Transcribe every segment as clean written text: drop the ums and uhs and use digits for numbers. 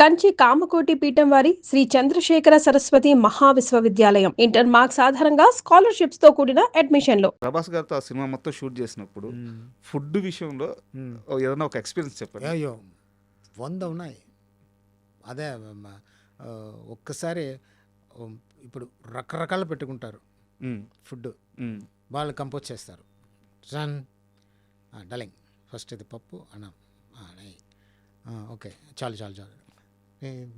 కంచి కామకోటి పీఠం వారి Shri Chandrasekhara Saraswati మహావిశ్వవిద్యాలయం. Inter marks ఆధారంగా స్కాలర్షిప్స్ తో కూడిన అడ్మిషన్లు. ప్రభాస్ గారితో ఆ సినిమా మొత్తం షూట్ చేసినప్పుడు ఫుడ్ విషయంలో ఏదైనా ఒక ఎక్స్పీరియన్స్ చెప్పండి. అయ్యో 100 ఉన్నాయి. అదే ఒక్కసారి ఇప్పుడు రకరకాలు పెట్టుకుంటారు ఫుడ్, వాళ్ళు కంపోజ్ చేస్తారు. రన్ డలింగ్ ఫస్ట్ ఇది పప్పు అన్నం ఓకే చాలు చాలు చాలు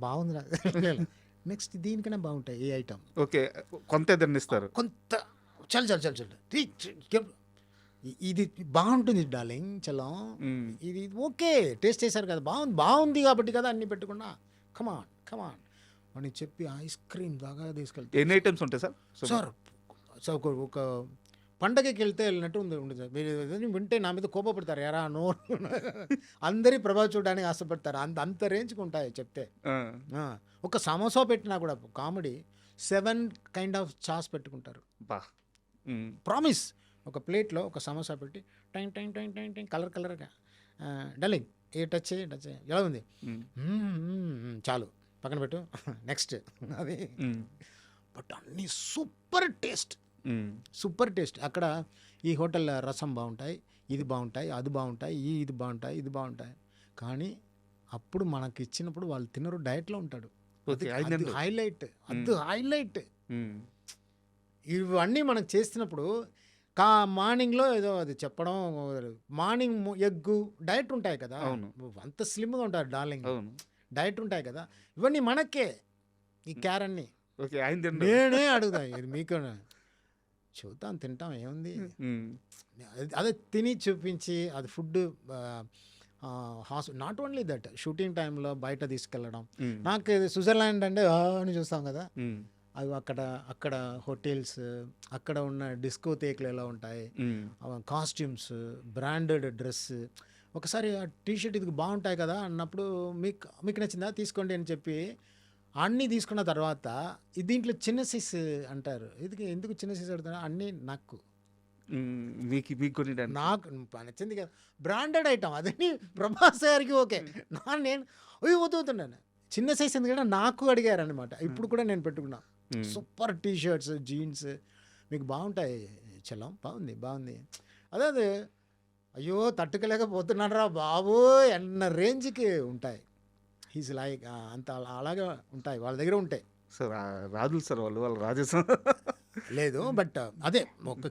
బాగుంది. నెక్స్ట్ దీనికన్నా బాగుంటాయి ఏ ఐటమ్. ఓకే, కొంత ఏదైనా ఇస్తారు. కొంత చాలు చాలు చాలు చాలు ఇది బాగుంటుంది డార్లింగ్ చలం, ఇది ఓకే టేస్ట్ చేశారు కదా, బాగుంది కాబట్టి కదా అన్ని పెట్టుకున్నా కమాన్ కమాన్ అని చెప్పి ఐస్ క్రీమ్ దాకా తీసుకెళ్తారు. ఎన్ని ఐటమ్స్ ఉంటాయి సార్? సార్ ఒక పండగకి వెళ్తే వెళ్ళినట్టు ఉంది సార్. మీరు వింటే నా మీద కోపపడతారు, ఎరా నో అందరి ప్రభావం చూడడానికి ఆశపడతారు. అంత రేంజ్కి ఉంటాయి చెప్తే. ఒక సమోసా పెట్టినా కూడా కామెడీ 7 కైండ్ ఆఫ్ చాస్ పెట్టుకుంటారు. ప్రామిస్. ఒక ప్లేట్లో ఒక సమోసా పెట్టి time time time time time colour కలర్గా డలింగ్ ఏ టచ్ ఎలా ఉంది, చాలు పక్కన పెట్టు నెక్స్ట్ అది. బట్ అన్నీ సూపర్ టేస్ట్, సూపర్ టేస్ట్. అక్కడ ఈ హోటల్ రసం బాగుంటాయి, ఇది బాగుంటాయి, అది బాగుంటాయి, ఇది బాగుంటాయి, ఇది బాగుంటాయి. కానీ అప్పుడు మనకి ఇచ్చినప్పుడు వాళ్ళు తినరు, డయట్లో ఉంటాడు. హైలైట్, అది హైలైట్. ఇవన్నీ మనకు చేస్తున్నప్పుడు మార్నింగ్లో ఏదో అది చెప్పడం, మార్నింగ్ ఎగ్గు డయట్ ఉంటాయి కదా, అంత స్లిమ్గా ఉంటారు డార్లింగ్, డయట్ ఉంటాయి కదా. ఇవన్నీ మనకే ఈ క్యారన్ని నేనే అడుగుతా, ఇది మీకు చూద్దాం తింటాం ఏముంది. అదే తిని చూపించి అది food not only that, shooting టైంలో బయట తీసుకెళ్ళడం. నాకు స్విట్జర్లాండ్ అంటే అని చూస్తాం కదా, అవి అక్కడ హోటల్స్, అక్కడ ఉన్న డిస్కోథేక్లు ఎలా ఉంటాయి, కాస్ట్యూమ్స్, బ్రాండెడ్ డ్రెస్. ఒకసారి ఆ టీషర్ట్ ఇది బాగుంటాయి కదా అన్నప్పుడు మీకు నచ్చిందా తీసుకోండి అని చెప్పి అన్నీ తీసుకున్న తర్వాత దీంట్లో చిన్న సైజ్ అంటారు. ఎందుకు చిన్న సైజ్ అడుగుతున్నా, అన్నీ నాకు నచ్చింది కదా, బ్రాండెడ్ ఐటమ్ అదని ప్రభాస్ గారికి ఓకే, నేను వదులుతున్నాను చిన్న సైజ్ ఎందుకంటే నాకు అడిగారు అనమాట. ఇప్పుడు కూడా నేను పెట్టుకున్నా సూపర్ టీషర్ట్స్, జీన్స్ మీకు బాగుంటాయి చలం, బాగుంది అదే అయ్యో తట్టుకోలేకపోతున్నారా బాబు అన్న రేంజ్కి ఉంటాయి. హీస్ లైక్ అంత అలాగే ఉంటాయి వాళ్ళ దగ్గర ఉంటాయి. సార్ రాజులు సార్ వాళ్ళు రాజేశం లేదు, బట్ అదే ఒక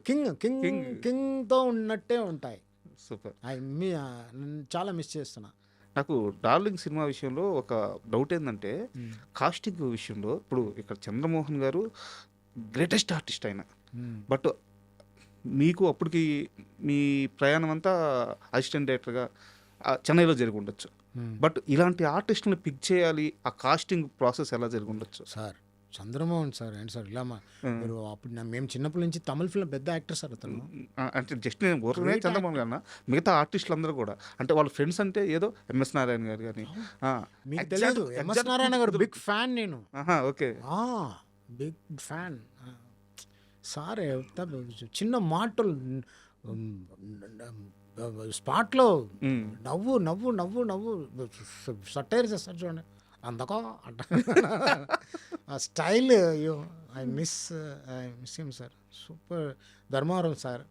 కింగ్తో ఉన్నట్టే ఉంటాయి. సూపర్. చాలా మిస్ చేస్తున్నా. నాకు డార్లింగ్ సినిమా విషయంలో ఒక డౌట్ ఏంటంటే, కాస్టింగ్ విషయంలో ఇప్పుడు ఇక్కడ చంద్రమోహన్ గారు గ్రేటెస్ట్ ఆర్టిస్ట్ ఆయన, బట్ మీకు అప్పటికి మీ ప్రయాణం అంతా అసిస్టెంట్ డైరెక్టర్గా చెన్నైలో జరిగి ఉండొచ్చు. బట్ ఇలాంటి ఆర్టిస్ట్ని పిక్ చేయాలి, ఆ కాస్టింగ్ ప్రాసెస్ ఎలా జరిగి ఉండొచ్చు సార్? చంద్రమోహన్ సార్ ఏంటి సార్ ఇలా మీరు అప్పుడు మేము చిన్నప్పటి నుంచి తమిళ ఫిల్మ్ పెద్ద యాక్టర్ సార్ అతను. అంటే జస్ట్ నేను ఊరికే చంద్రమోహన్ గారు మిగతా ఆర్టిస్టులు అందరూ కూడా, అంటే వాళ్ళ ఫ్రెండ్స్ అంటే ఏదో ఎంఎస్ నారాయణ గారు కానీ మీకు తెలియదు, ఎంఎస్ నారాయణ గారు బిగ్ ఫ్యాన్ నేను. Okay, big fan sir. చిన్న మాటలు స్పాట్లో నవ్వు నవ్వు నవ్వు నవ్వు సటైర్ చేస్తారు చూడండి, అందకో అంట ఆ style. I miss him sir. Super. Dharmavaram sir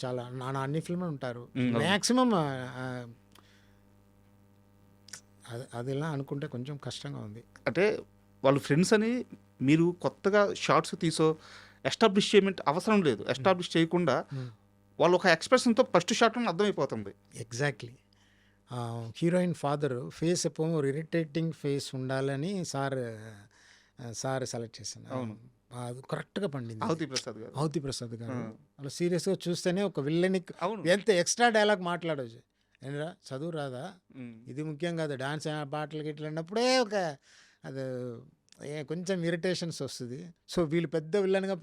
చాలా నా అన్ని ఫిల్మ్ ఉంటారు మ్యాక్సిమం. అది ఇలా అనుకుంటే కొంచెం కష్టంగా ఉంది. అంటే వాళ్ళు ఫ్రెండ్స్ అని మీరు కొత్తగా షార్ట్స్ ఎస్టాబ్లిష్ చేయమంటే అవసరం లేదు. ఎస్టాబ్లిష్ చేయకుండా వాళ్ళు ఒక ఎక్స్ప్రెషన్తో ఫస్ట్ షాట్ అర్థమైపోతుంది. ఎగ్జాక్ట్లీ. హీరోయిన్ ఫాదర్ ఫేస్ ఎప్పుడు ఇరిటేటింగ్ ఫేస్ ఉండాలని సార్ సెలెక్ట్ చేశాను. అవును, అది కరెక్ట్గా పండింది. ఆవుతి ప్రసాద్ గారు అలా సీరియస్గా చూస్తేనే ఒక విల్లనికి ఎంత ఎక్స్ట్రా డైలాగ్ మాట్లాడవచ్చు. ఏంటరా చదువు రాదా, ఇది ముఖ్యం కాదు, డాన్స్ పాటలు గిట్ల అన్నప్పుడే ఒక అది కొంచెం ఇరిటేషన్స్ వస్తుంది. సో వీళ్ళు పెద్ద విల్లన్గా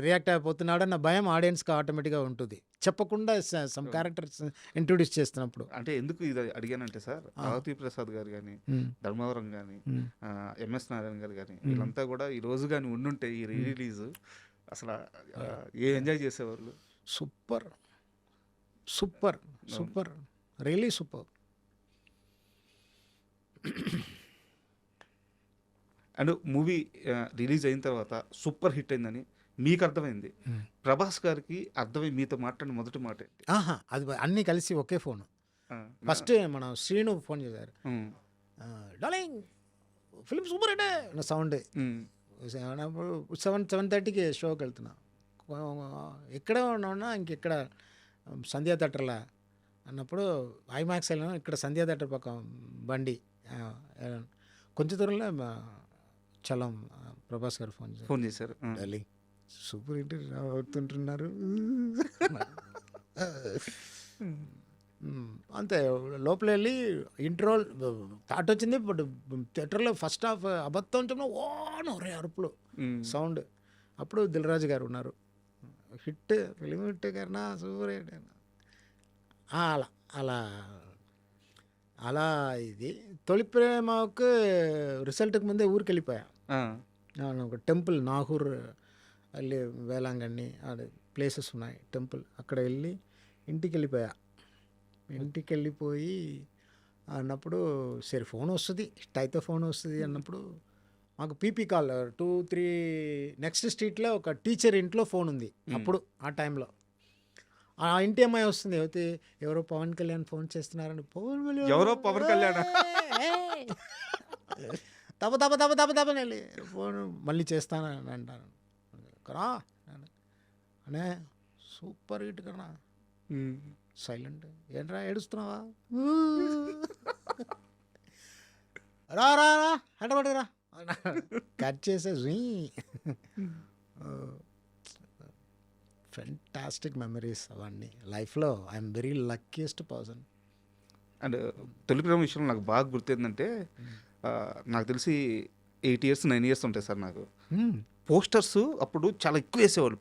రియాక్ట్ అయిపోతున్నాడన్న భయం ఆడియన్స్కి ఆటోమేటిక్గా ఉంటుంది, చెప్పకుండా సమ్ క్యారెక్టర్స్ ఇంట్రొడ్యూస్ చేస్తున్నప్పుడు. అంటే ఎందుకు ఇది అడిగానంటే సార్, ఆవతి ప్రసాద్ గారు కానీ, ధర్మవరం కానీ, ఎంఎస్ నారాయణ గారు కానీ, వీళ్ళంతా కూడా ఈ రోజు కానీ ఉండుంటే ఈ రిలీజ్ అసలు ఏ ఎంజాయ్ చేసేవాళ్ళు. Super super super, really super. And movie release అయిన తర్వాత సూపర్ హిట్ అయిందని మీకు అర్థమైంది. ప్రభాస్ గారికి అర్థమై మీతో మాట్లాడిన మొదటి మాట ఏంటి? ఆహా, అది అన్నీ కలిసి ఒకే ఫోన్. ఆ, ఫస్ట్ మన శ్రీను ఫోన్ చేశారు. ఉమ్, డార్లింగ్ ఫిలిం సూపర్ హిట్ నా సౌండ్. ఉమ్, 7:30కి షోకి వెళ్తున్నా. ఎక్కడ ఉన్నా ఇంకెక్కడ సంధ్యా థియేటర్లా అన్నప్పుడు ఐమాక్స్ వెళ్ళినా ఇక్కడ సంధ్యా థియేటర్ పక్క బండి కొంచెం దూరంలో చలం ప్రభాస్ గారు ఫోన్ చేశారు. ఫోన్ చేశారు. డార్లింగ్ సూపర్ హిట్ అవుతుంటున్నారు. అంతే లోపల వెళ్ళి ఇంట్రో థాట్ వచ్చింది. బట్ థియేటర్లో ఫస్ట్ హాఫ్ అబద్ధం చెప్పిన ఓరే అరుపులు సౌండ్. అప్పుడు దిల్ రాజు గారు ఉన్నారు. హిట్ ఫిలిం హిట్ గారినా సూపర్ హిట్ అలా అలా అలా ఇది తొలి ప్రేమకు రిజల్ట్కి ముందే ఊరికి వెళ్ళిపోయా. ఒక టెంపుల్ నాగూర్ వెళ్ళి వేలాంగణి అది ప్లేసెస్ ఉన్నాయి టెంపుల్, అక్కడ వెళ్ళి ఇంటికి వెళ్ళిపోయా. ఇంటికి వెళ్ళిపోయి అన్నప్పుడు సరే ఫోన్ వస్తుంది, హిట్ అయితే ఫోన్ వస్తుంది అన్నప్పుడు మాకు పీపీ కాల్ 2-3 నెక్స్ట్ స్ట్రీట్లో ఒక టీచర్ ఇంట్లో ఫోన్ ఉంది. అప్పుడు ఆ టైంలో ఆ ఇంటి అమ్మాయి వస్తుంది. అయితే ఎవరో పవన్ కళ్యాణ్ ఫోన్ చేస్తున్నారని. ఎవరో పవన్ కళ్యాణ్ తప్ప తప్ప తప్ప తప్ప తప్పని ఫోన్ మళ్ళీ చేస్తానని అంటాను. కరా అనే సూపర్ హిట్ కన్నా. సైలెంట్ ఏంట్రా ఏడుస్తున్నావా? రా రా రా హెడబడిరా కట్ చేసే ఫెంటాస్టిక్ మెమరీస్ అవన్నీ లైఫ్లో. I'm very luckiest person. And తొలి ప్రేమ విషయంలో నాకు బాగా గుర్తేందంటే నాకు తెలిసి 8 years 9 years ఉంటాయి సార్ నాకు. పోస్టర్స్ అప్పుడు చాలా ఎక్కువ వేసేవాళ్ళు.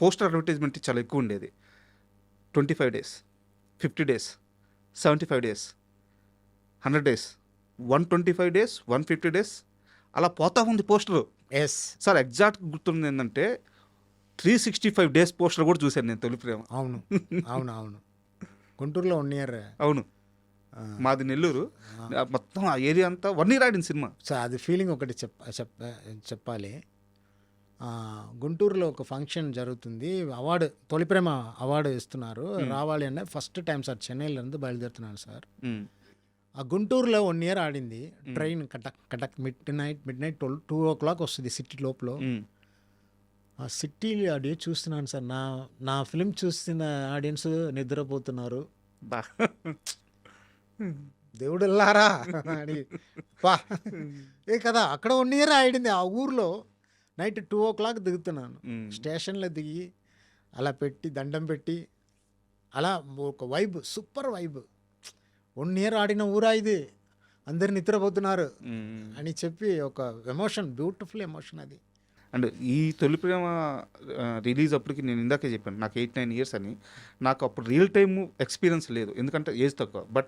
పోస్టర్ అడ్వర్టైజ్మెంట్ చాలా ఎక్కువ ఉండేది. 25 days, 50 days, 75 days, 100 days, 125 days, 150 days అలా పోతా ఉంది పోస్టరు. ఎస్ సార్ ఎగ్జాక్ట్ గుర్తుంది ఏంటంటే 365 days పోస్టర్ కూడా చూశాను నేను తొలి ప్రేమ. అవును అవును అవును. గుంటూరులో 1 year. అవును, మాది నెల్లూరు. మొత్తం ఆ ఏరియా అంతా 1 year ఆడిన సినిమా. సో అది ఫీలింగ్ ఒకటి చెప్పాలి. గుంటూరులో ఒక ఫంక్షన్ జరుగుతుంది, తొలి ప్రేమ అవార్డు ఇస్తున్నారు, రావాలి అనే ఫస్ట్ టైం సార్. చెన్నైలో నుంచి బయలుదేరుతున్నాను సార్. ఆ గుంటూరులో 1 year ఆడింది. Train Cuttack Cuttack mid night 2 o'clock వస్తుంది సిటీ లోపల. ఆ సిటీ ఆడియో చూస్తున్నాను సార్. నా ఫిలిం చూస్తున్న ఆడియన్స్ నిద్రపోతున్నారు. దేవుడుల్లారా అని పా ఏ కదా. అక్కడ 1 year ఆడింది ఆ ఊర్లో. Night 2 o'clock దిగుతున్నాను. స్టేషన్లో దిగి అలా పెట్టి దండం పెట్టి అలా ఒక వైబ్, సూపర్ వైబ్. 1 year ఆడిన ఊరా ఇది, అందరు నిద్రపోతున్నారు అని చెప్పి ఒక ఎమోషన్, బ్యూటిఫుల్ ఎమోషన్ అది. అండ్ ఈ తొలి ప్రేమ రిలీజ్ అప్పటికి నేను ఇందాకే చెప్పాను నాకు 8-9 years అని. నాకు అప్పుడు రియల్ టైమ్ ఎక్స్పీరియన్స్ లేదు, ఎందుకంటే ఏజ్ తక్కువ. బట్